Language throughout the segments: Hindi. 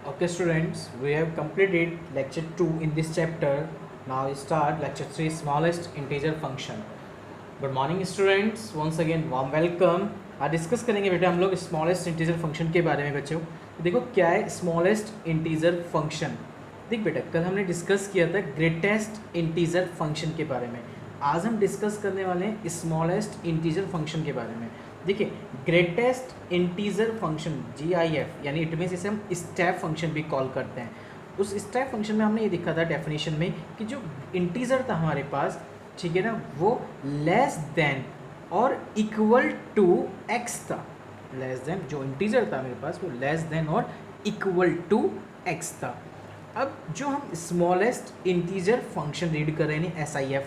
Okay students, we have completed lecture 2 in this chapter. Now we start lecture 3, smallest integer function. Good morning students, once again warm welcome. आज डिस्कस करेंगे बेटा हम लोग स्मॉलेस्ट इंटीजर फंक्शन के बारे में बच्चों। तो देखो क्या है स्मॉलेस्ट इंटीजर फंक्शन। देख बेटा कल हमने डिस्कस किया था ग्रेटेस्ट इंटीजर फंक्शन के बारे में। आज हम डिस्कस करने वाले हैं स्मॉलेस्ट इंटीजर फंक्शन के बारे में। देखिए ग्रेटेस्ट इंटीजर फंक्शन GIF यानी इट मीन्स इसे हम स्टेप फंक्शन भी कॉल करते हैं। उस स्टेप फंक्शन में हमने ये देखा था डेफिनेशन में कि जो इंटीजर था हमारे पास, ठीक है ना, वो लेस देन और इक्वल टू x था। लेस देन जो इंटीजर था मेरे पास वो लेस देन और इक्वल टू x था। अब जो हम स्मॉलेस्ट इंटीजर फंक्शन रीड कर रहे हैं SIF,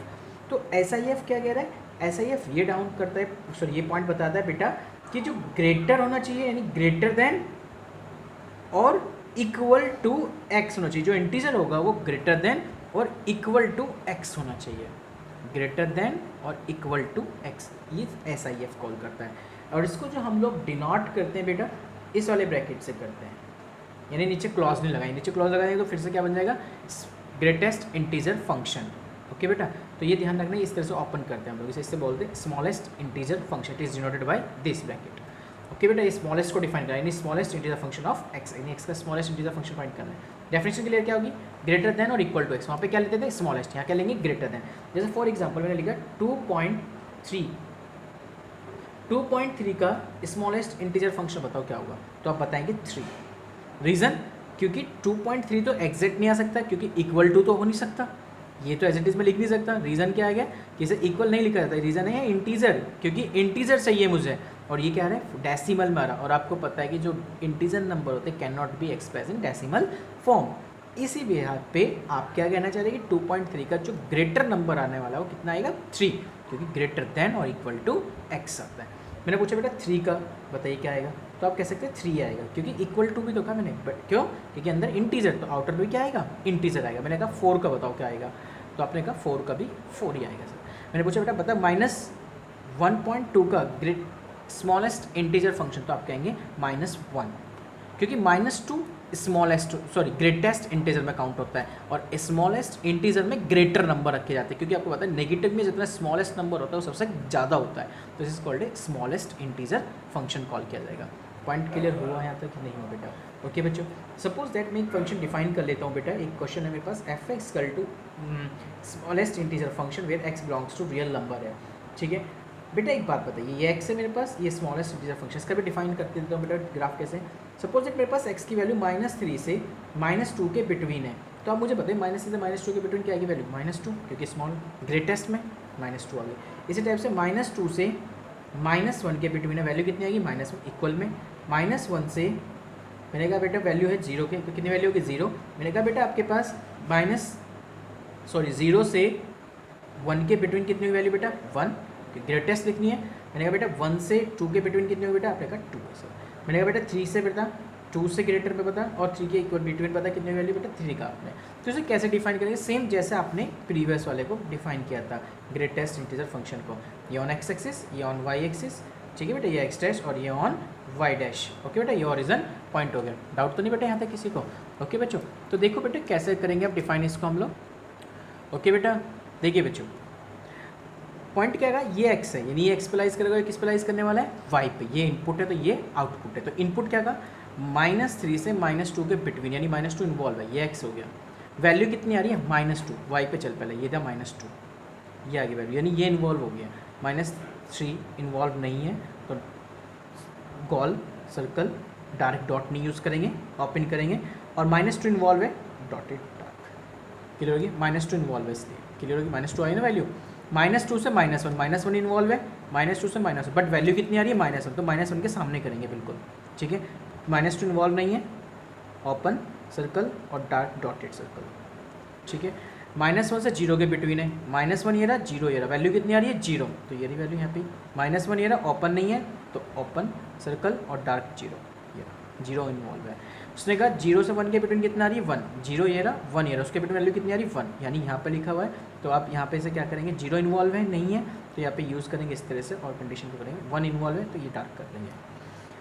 तो SIF क्या कह रहा है? SIF ये डाउन करता है, सॉरी ये पॉइंट बताता है बेटा कि जो ग्रेटर होना चाहिए यानी ग्रेटर देन और इक्वल टू x होना चाहिए। जो इंटीजर होगा वो ग्रेटर देन और इक्वल टू x होना चाहिए। ग्रेटर देन और इक्वल टू x, ये SIF कॉल करता है। और इसको जो हम लोग डिनोट करते हैं बेटा इस वाले ब्रैकेट से करते हैं, यानी नीचे क्लॉज नहीं लगाएंगे। नीचे क्लॉज लगाएंगे तो फिर से क्या बन जाएगा? Greatest integer function. ओके बेटा, तो ये ध्यान रखना है, इस तरह से ओपन करते हैं हम लोग इसे, इससे बोलते हैं smallest integer function. It is denoted by this bracket. Okay बेटा, ये स्मॉलेस्ट को डिफाइन करें यानी smallest integer function of x, यानी x का स्मॉलेस्ट इंटीजर फंक्शन फाइंड करना है। डेफिनेशन क्लियर क्या होगी? ग्रेटर देन और इक्वल टू x। वहाँ पे क्या लेते थे? स्मॉलेस्ट। यहाँ क्या लेंगे? Greater than. जैसे फॉर एग्जाम्पल मैंने लिखा 2.3 का स्मॉलेस्ट इंटीजर फंक्शन बताओ क्या होगा, तो आप बताएंगे 3। रीज़न क्योंकि 2.3 तो एग्जैक्ट नहीं आ सकता क्योंकि इक्वल टू तो हो नहीं सकता, ये तो एज इट इज में लिख नहीं सकता। रीज़न क्या है कि इसे इक्वल नहीं लिखा जाता। रीज़न है इंटीजर, क्योंकि इंटीजर चाहिए मुझे, और ये क्या है डेसिमल में आ रहा। और आपको पता है कि जो इंटीजर नंबर होते हैं can not be express in decimal form. इसी बिहार पे आप क्या कहना चाह रहे हैं कि 2.3 का जो ग्रेटर नंबर आने वाला है वो कितना आएगा? 3, क्योंकि ग्रेटर देन और इक्वल टू x आता है। मैंने पूछा बेटा 3 का बताइए क्या आएगा, तो आप कह सकते हैं 3 आएगा, क्योंकि इक्वल टू भी तो कहा मैंने, बट क्यों? क्योंकि अंदर इंटीजर, तो आउटर में क्या आएगा? इंटीजर आएगा। मैंने कहा 4 का बताओ क्या आएगा, तो आपने कहा 4 का भी 4 ही आएगा सर। मैंने पूछा बेटा बता -1.2 का ग्रेट स्मॉलेस्ट इंटीजर फंक्शन, तो आप कहेंगे -1, क्योंकि -2 स्मॉलेस्ट सॉरी ग्रेटेस्ट इंटीजर में काउंट होता है और स्मॉलेस्ट इंटीजर में ग्रेटर नंबर रखे जाते हैं, क्योंकि आपको पता है नेगेटिव में जितना स्मॉलेस्ट नंबर होता है वो सबसे ज़्यादा होता है। तो this is called A smallest integer function call किया जाएगा। पॉइंट क्लियर हुआ यहाँ तक कि नहीं हुआ बेटा? ओके बच्चों, सपोज दैट मैं एक फंक्शन डिफाइन कर लेता हूँ बेटा। एक क्वेश्चन है मेरे पास, f(x) to smallest integer function where x belongs to real number है। ठीक है बेटा, एक बात बताइए, ये x है मेरे पास, ये स्मॉलेस्ट इंटीजर फंक्शन, इसका भी डिफाइन करते देता हूँ बेटा ग्राफ कैसे। सपोज दैट मेरे पास x की वैल्यू -3 से -2 के बिटवीन है, तो आप मुझे बताइए -3 से -2 के बिटवीन क्या आएगी वैल्यू? -2, क्योंकि स्मॉल ग्रेटेस्ट में -2 आ गई। इसी टाइप से -2 से -1 के बिटवीन है, वैल्यू कितनी आएगी? -1। इक्वल में -1 से मैंने कहा बेटा वैल्यू है 0 के, तो कितनी वैल्यू होगी? 0। मैंने कहा बेटा आपके पास 0 से 1 के बिटवीन कितनी हुई वैल्यू बेटा? 1, ग्रेटेस्ट लिखनी है। मैंने कहा बेटा 1 से 2 के बिटवीन कितनी हुई बेटा? आपने कहा 2 है सर। मैंने कहा बेटा 3 से बेटा 2 से ग्रेटर पे पता और 3 के इक्वल बिटवीन पता कितनी वैल्यू बेटा? 3 का आपने। तो इसे कैसे डिफाइन करेंगे? सेम जैसे आपने प्रीवियस वाले को डिफाइन किया था ग्रेटेस्ट इंटीजर फंक्शन को। ये ऑन x एक्सिस, ये ऑन y एक्सिस, ठीक है बेटा, ये x डैश और ये ऑन y डैश। ओके बेटा, ये ओरिजिन पॉइंट हो गया। डाउट तो नहीं बेटा यहाँ तक किसी को? ओके बच्चों, तो देखो बेटा कैसे करेंगे आप डिफाइन इसको हम लोग। ओके बेटा, देखिए बच्चों पॉइंट क्या है, ये x है यानी ये एक्सप्लाइज करेगा, किस प्लाइज करने वाला है? y पे। ये इनपुट है तो ये आउटपुट है। तो इनपुट क्या का? -3 से -2 के बिटवीन, यानी -2 इन्वॉल्व है, ये x हो गया। वैल्यू कितनी आ रही है? -2। y पे चल पहले, ये था -2, ये आ गई वैल्यू, यानी ये इन्वॉल्व हो गया। -3 इन्वॉल्व नहीं है तो गॉल सर्कल डार्क डॉट नहीं यूज़ करेंगे, ओपन करेंगे। और -2 इन्वॉल्व है, डॉटेड डार्क। क्लियर होगी? -2 इन्वॉल्व है इसलिए क्लियर होगी। -2 आई ना वैल्यू। -2 से -1, -1 इन्वॉल्व है, -2 से -1, बट वैल्यू कितनी आ रही है? -1, तो -1 के सामने करेंगे बिल्कुल। ठीक है, -2 इन्वॉल्व नहीं है, ओपन सर्कल और डार्क डॉटेड सर्कल। ठीक है, -1 से 0 के बिटवीन है, -1 ये रहा, 0 ये रहा, वैल्यू कितनी आ रही है? 0, तो ये रही वैल्यू यहाँ पे। -1 ये रहा, ओपन नहीं है तो ओपन सर्कल और डार्क 0, ये 0 इन्वॉल्व है। उसने कहा 0 से 1 के बिटवीन कितना आ रही है? 1, 0 ये रहा, 1 ये रहा, उसके बिटवीन वैल्यू कितनी आ रही है? 1, यानी यहाँ पे लिखा हुआ है। तो आप यहाँ पे से क्या करेंगे? 0 इन्वॉल्व है नहीं है तो यहाँ पे यूज़ करेंगे इस तरह से, और कंडीशन को करेंगे 1 इन्वॉल्व है तो ये डार्क कर देंगे।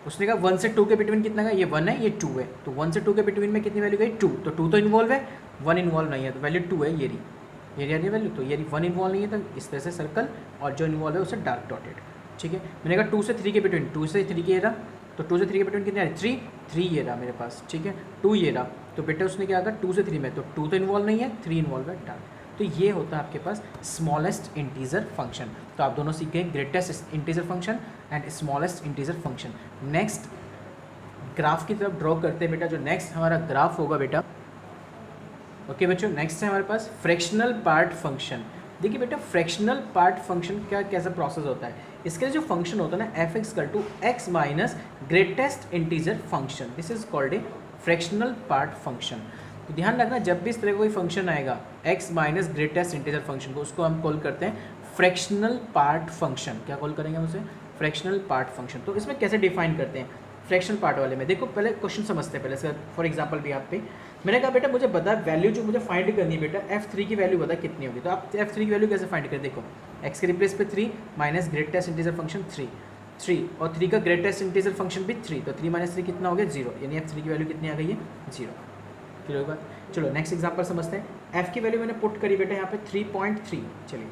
उसने कहा 1 से 2 के बिटवीन कितना का, ये 1 है ये 2 है, तो 1 से 2 के बिटवीन में कितनी वैल्यू गई 2, तो 2 तो इन्वॉल्व है, 1 इन्वॉल्व नहीं है, तो वैल्यू 2 है ये रही वैल्यू, तो ये 1 इन्वॉल्व नहीं है, तो इस तरह से सर्कल, और जो इन्वॉल्व है उसे डार्क डॉटेड। ठीक है, मैंने कहा 2 से 3 के बिटवीन, 2 से 3 के ये रहा, तो 2 से 3 के बिटवीन कितने आ रहे 3 ये रहा मेरे पास। ठीक है, 2 ये रहा, तो बेटा उसने क्या कहा 2 से 3 में, तो 2 तो इन्वॉल्व नहीं है, 3 इन्वॉल्व है डार्क। तो ये होता है आपके पास स्मॉलेस्ट इंटीजर फंक्शन। तो आप दोनों सीख गए greatest integer function and smallest integer function. Next graph की तरफ ड्रॉ करते हैं बेटा। जो नेक्स्ट हमारा ग्राफ होगा बेटा, ओके बच्चों, नेक्स्ट है हमारे पास फ्रैक्शनल पार्ट फंक्शन। देखिए बेटा फ्रैक्शनल पार्ट फंक्शन क्या कैसा प्रोसेस होता है, इसके लिए जो फंक्शन होता है ना f x to x minus greatest integer function, this is called a fractional part function. तो ध्यान रखना जब भी इस तरह का कोई फंक्शन आएगा x minus greatest integer function को, उसको हम कॉल करते हैं फ्रैक्शनल पार्ट फंक्शन। क्या कॉल करेंगे हम उसे, फ्रैक्शनल पार्ट फंक्शन। तो इसमें कैसे डिफाइन करते हैं फ्रैक्शनल पार्ट वाले में, देखो पहले क्वेश्चन समझते हैं। पहले फॉर एग्जांपल भी आप पे मैंने कहा बेटा मुझे बता वैल्यू जो मुझे फाइंड करनी है बेटा f3 की वैल्यू बता कितनी होगी। तो आप f3 की वैल्यू कैसे फाइंड करें, देखो x के रिप्लेस पे 3 माइनस ग्रेटेस्ट इंटीजर फंक्शन 3 और 3 का ग्रेटेस्ट इंटीजर फंक्शन भी 3, तो 3 माइनस 3 कितना हो गया 0, यानी f3 की वैल्यू कितनी आ गई है 0। क्लियर होगा। चलो नेक्स्ट एग्जांपल समझते हैं। f की वैल्यू मैंने पुट करी बेटा यहाँ पे 3.3। चलिए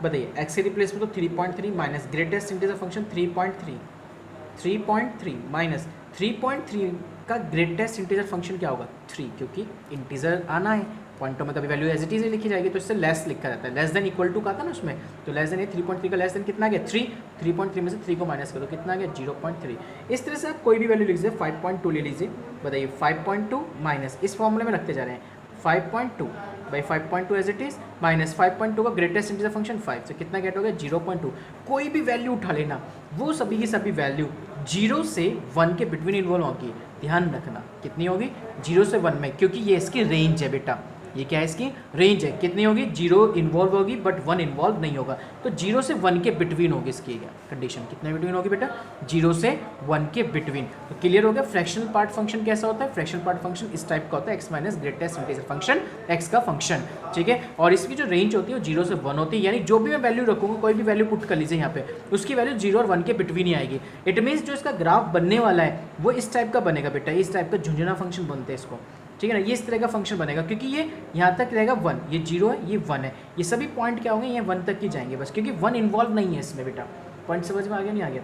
बताइए x के रिप्लेस में तो 3.3 minus greatest integer function 3.3 minus 3.3 का ग्रेटेस्ट इंटीजर फंक्शन क्या होगा 3, क्योंकि इंटीजर आना है पॉइंटों में कभी वैल्यू एज इट इज लिखी जाएगी, तो इससे लेस लिखा जाता है, लेस देन इक्वल टू का था ना उसमें, तो लेस देन ये 3.3 का लेस देन कितना आ गया 3.3 में से 3 को माइनस करो कितना आ गया 0.3। इस तरह से आप कोई भी वैल्यू लिख लीजिए, 5.2 ले लीजिए। बताइए 5.2 माइनस इस फॉर्मूले में रखते जा रहे हैं 5.2 by 5.2 as it is minus 5.2 का ग्रेटेस्ट इंटीजर फंक्शन 5, तो कितना गेट हो गया 0.2। कोई भी वैल्यू उठा लेना, वो सभी की सभी वैल्यू 0 से 1 के बिटवीन इन्वॉल्व होगी। ध्यान रखना कितनी होगी 0 से 1 में, क्योंकि ये इसकी रेंज है बेटा, ये क्या है इसकी रेंज है। कितनी होगी 0 इन्वॉल्व होगी बट 1 इन्वॉल्व नहीं होगा, तो 0 से 1 के बिटवीन होगी इसकी कंडीशन। कितने बिटवीन होगी बेटा 0 से 1 के बिटवीन। तो क्लियर हो गया फ्रैक्शनल पार्ट फंक्शन कैसा होता है। फ्रैक्शनल पार्ट फंक्शन इस टाइप का होता है, x minus greatest integer function x का फंक्शन। ठीक है, और इसकी जो रेंज होती है वो 0 से 1 होती है, यानी जो भी मैं वैल्यू रखूंगा कोई भी वैल्यू पुट कर लीजिए यहाँ पे, उसकी वैल्यू 0 और 1 के बिटवीन ही आएगी। इट मीन्स जो इसका ग्राफ बनने वाला है वो इस टाइप का बनेगा बेटा, इस टाइप का झुंझुना फंक्शन बनते हैं इसको। ठीक है ना, ये इस तरह का फंक्शन बनेगा, क्योंकि ये यहाँ तक रहेगा 1, ये 0 है ये 1 है, ये सभी पॉइंट क्या होंगे ये 1 तक ही जाएंगे बस, क्योंकि 1 इन्वॉल्व नहीं है इसमें बेटा। पॉइंट समझ में आ गया नहीं आ गया,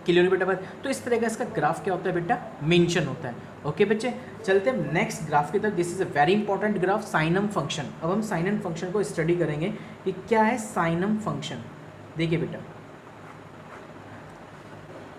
क्लियर बेटा बात। तो इस तरह का इसका ग्राफ क्या होता है बेटा मेंशन होता है। ओके बच्चे, चलते हैं नेक्स्ट ग्राफ की तरफ। This is a very important graph, साइनम function. अब हम साइनम फंक्शन को स्टडी करेंगे कि क्या है साइनम फंक्शन। देखिए बेटा